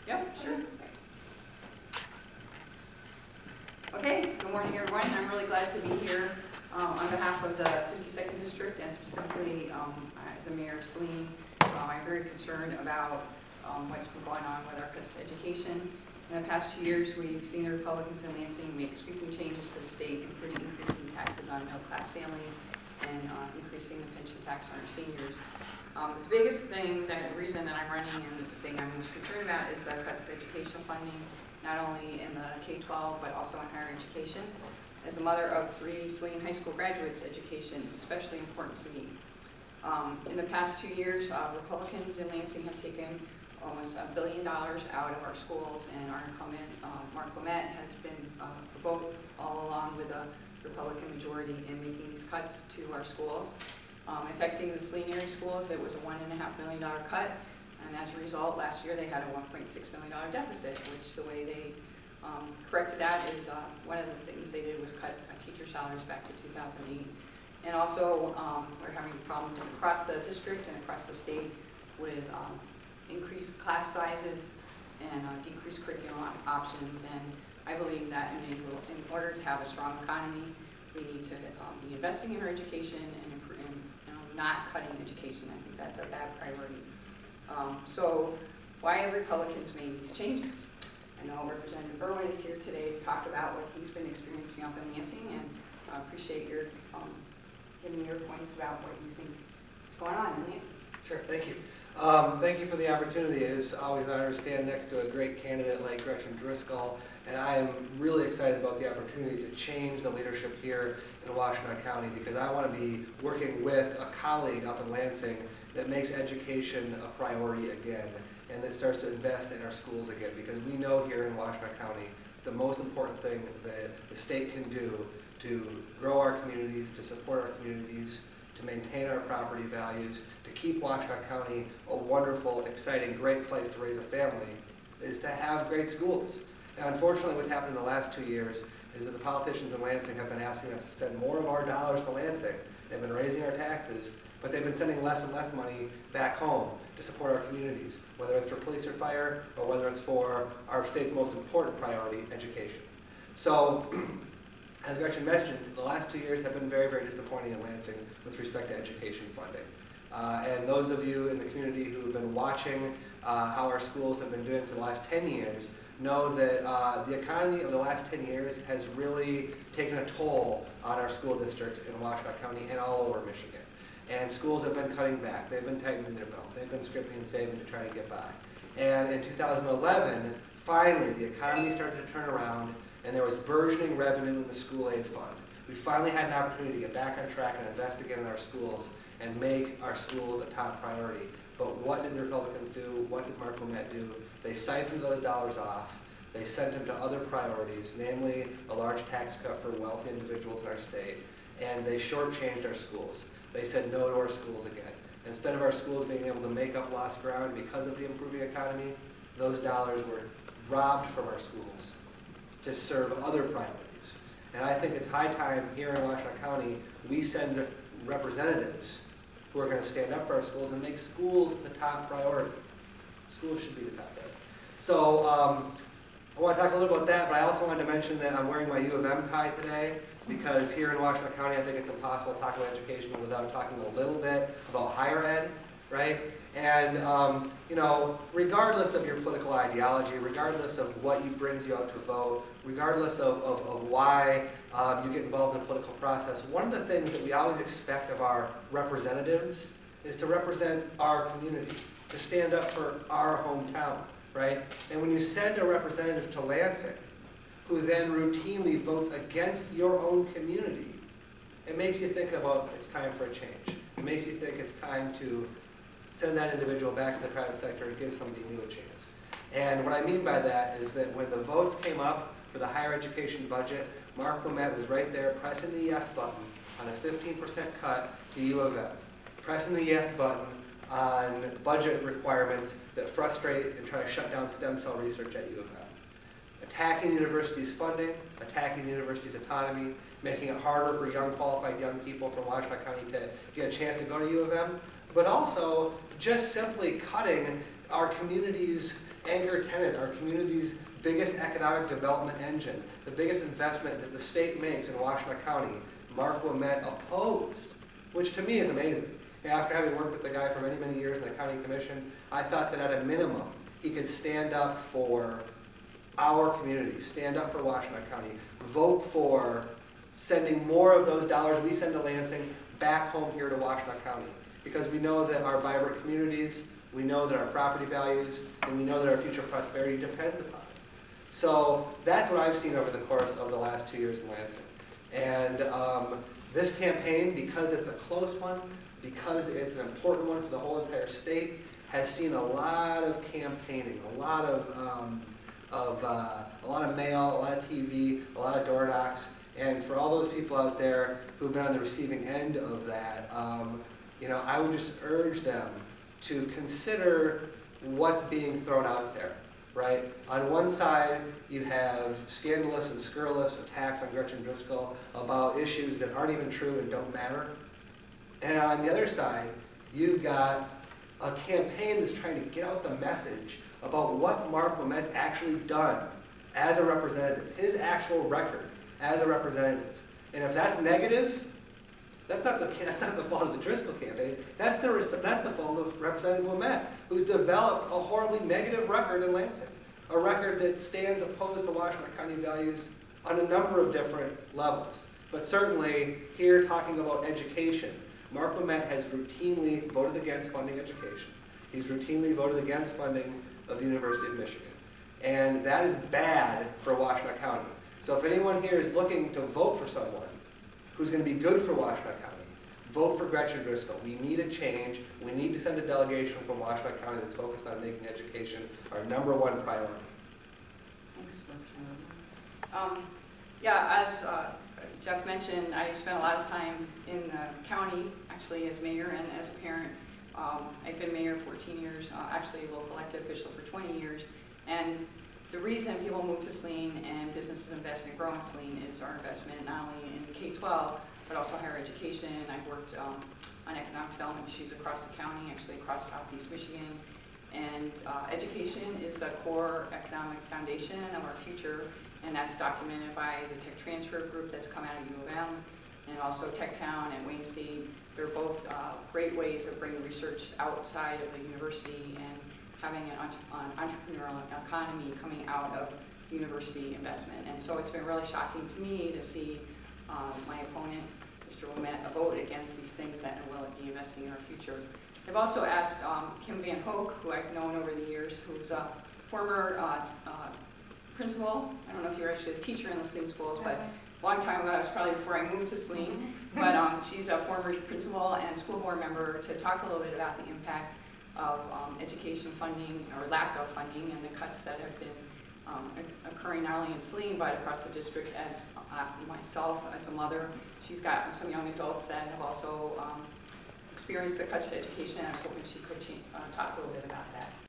Yep, sure. Okay, good morning everyone. I'm really glad to be here on behalf of the 52nd District and specifically as a Mayor Celine. I'm very concerned about what's been going on with our kids' education. In the past 2 years, we've seen the Republicans in Lansing make sweeping changes to the state, including increasing taxes on middle-class families and increasing the pension tax on our seniors. The biggest thing, the reason that I'm running and the thing I'm most concerned about is the cuts to educational funding, not only in the K-12, but also in higher education. As a mother of 3 Saline High School graduates, education is especially important to me. In the past 2 years, Republicans in Lansing have taken almost $1 billion out of our schools, and our incumbent, Mark Lamet, has been voted all along with a Republican majority in making these cuts to our schools. Affecting the Saline area schools, it was a $1.5 million cut, and as a result, last year they had a $1.6 million deficit, which the way they corrected that is one of the things they did was cut teacher salaries back to 2008. And also, we're having problems across the district and across the state with increased class sizes and decreased curriculum options. And I believe that in order to have a strong economy, we need to be investing in our education and not cutting education. I think that's a bad priority. So why have Republicans made these changes? I know Representative Irwin is here today to talk about what he's been experiencing up in Lansing, and I appreciate your giving me your points about what you think is going on in Lansing. Sure, thank you. Thank you for the opportunity. It is always an honor to stand next to a great candidate like Gretchen Driskell, and I am really excited about the opportunity to change the leadership here in Washington County, because I want to be working with a colleague up in Lansing that makes education a priority again, and that starts to invest in our schools again, because we know here in Washington County the most important thing that the state can do to grow our communities, to support our communities, to maintain our property values, to keep Washington County a wonderful, exciting, great place to raise a family, is to have great schools. And unfortunately, what's happened in the last 2 years is that the politicians in Lansing have been asking us to send more of our dollars to Lansing. They've been raising our taxes, but they've been sending less and less money back home to support our communities, whether it's for police or fire, or whether it's for our state's most important priority, education. So, as Gretchen mentioned, the last 2 years have been very, very disappointing in Lansing with respect to education funding. And those of you in the community who have been watching how our schools have been doing for the last 10 years know that the economy of the last 10 years has really taken a toll on our school districts in Washington County and all over Michigan. And schools have been cutting back. They've been tightening their belt. They've been scrimping and saving to try to get by. And in 2011, finally, the economy started to turn around, and there was burgeoning revenue in the school aid fund. We finally had an opportunity to get back on track and invest again in our schools and make our schools a top priority. But what did the Republicans do? What did Mark Lamet do? They siphoned those dollars off. They sent them to other priorities, namely a large tax cut for wealthy individuals in our state, and they shortchanged our schools. They said no to our schools again. Instead of our schools being able to make up lost ground because of the improving economy, those dollars were robbed from our schools to serve other priorities. And I think it's high time here in Washington County we send representatives who are going to stand up for our schools and make schools the top priority. Schools should be the top priority. So I want to talk a little about that, but I also wanted to mention that I'm wearing my U of M tie today, because here in Washington County I think it's impossible to talk about education without talking a little bit about higher ed, right? And you know, regardless of your political ideology, regardless of what brings you out to vote, regardless of why you get involved in the political process, one of the things that we always expect of our representatives is to represent our community, to stand up for our hometown, right? And when you send a representative to Lansing, who then routinely votes against your own community, it makes you think about it's time for a change. It makes you think it's time to send that individual back to the private sector and give somebody new a chance. And what I mean by that is that when the votes came up for the higher education budget, Mark Lamet was right there pressing the yes button on a 15% cut to U of M, pressing the yes button on budget requirements that frustrate and try to shut down stem cell research at U of M. Attacking the university's funding, attacking the university's autonomy, making it harder for qualified young people from Washington County to get a chance to go to U of M, but also just simply cutting our community's anchor tenant, our community's biggest economic development engine, the biggest investment that the state makes in Washtenaw County, Mark Ouimet opposed, which to me is amazing. After having worked with the guy for many, many years in the county commission, I thought that at a minimum, he could stand up for our community, stand up for Washtenaw County, vote for sending more of those dollars we send to Lansing back home here to Washtenaw County. Because we know that our vibrant communities, we know that our property values, and we know that our future prosperity depends upon it. So that's what I've seen over the course of the last 2 years in Lansing. And this campaign, because it's a close one, because it's an important one for the whole entire state, has seen a lot of campaigning, a lot of mail, a lot of TV, a lot of door knocks. And for all those people out there who've been on the receiving end of that, I would just urge them to consider what's being thrown out there, right? On one side, you have scandalous and scurrilous attacks on Gretchen Driskell about issues that aren't even true and don't matter. And on the other side, you've got a campaign that's trying to get out the message about what Mark Ouimet's actually done as a representative, his actual record as a representative. And if that's negative, that's not the fault of the Driskell campaign. That's the fault of Representative Ouimet, who's developed a horribly negative record in Lansing, a record that stands opposed to Washtenaw County values on a number of different levels. But certainly, here talking about education, Mark Ouimet has routinely voted against funding education. He's routinely voted against funding of the University of Michigan. And that is bad for Washtenaw County. So if anyone here is looking to vote for someone who's going to be good for Washtenaw County, vote for Gretchen Driskell. We need a change. We need to send a delegation from Washtenaw County that's focused on making education our #1 priority. Thanks, Representative. As Jeff mentioned, I spent a lot of time in the county, actually as mayor and as a parent. I've been mayor 14 years, actually a local elected official for 20 years. And the reason people move to Saline and businesses invest and grow in Saline is our investment not only in K-12, but also higher education. I've worked on economic development issues across the county, actually across southeast Michigan. And education is the core economic foundation of our future, and that's documented by the tech transfer group that's come out of U of M, and also Tech Town and Wayne State. They're both great ways of bringing research outside of the university and having an entrepreneurial economy coming out of university investment. And so it's been really shocking to me to see my opponent, Mr. Ouimet, vote against these things that will be investing in our future. I've also asked Kim Van Hoek, who I've known over the years, who's a former principal. I don't know if you're actually a teacher in the Saline schools, but a long time ago, that was probably before I moved to Saline. But she's a former principal and school board member, to talk a little bit about the impact of education funding, or lack of funding, and the cuts that have been occurring not only in Saline but across the district. As myself, as a mother, she's got some young adults that have also experienced the cuts to education. I was hoping she could talk a little bit about that.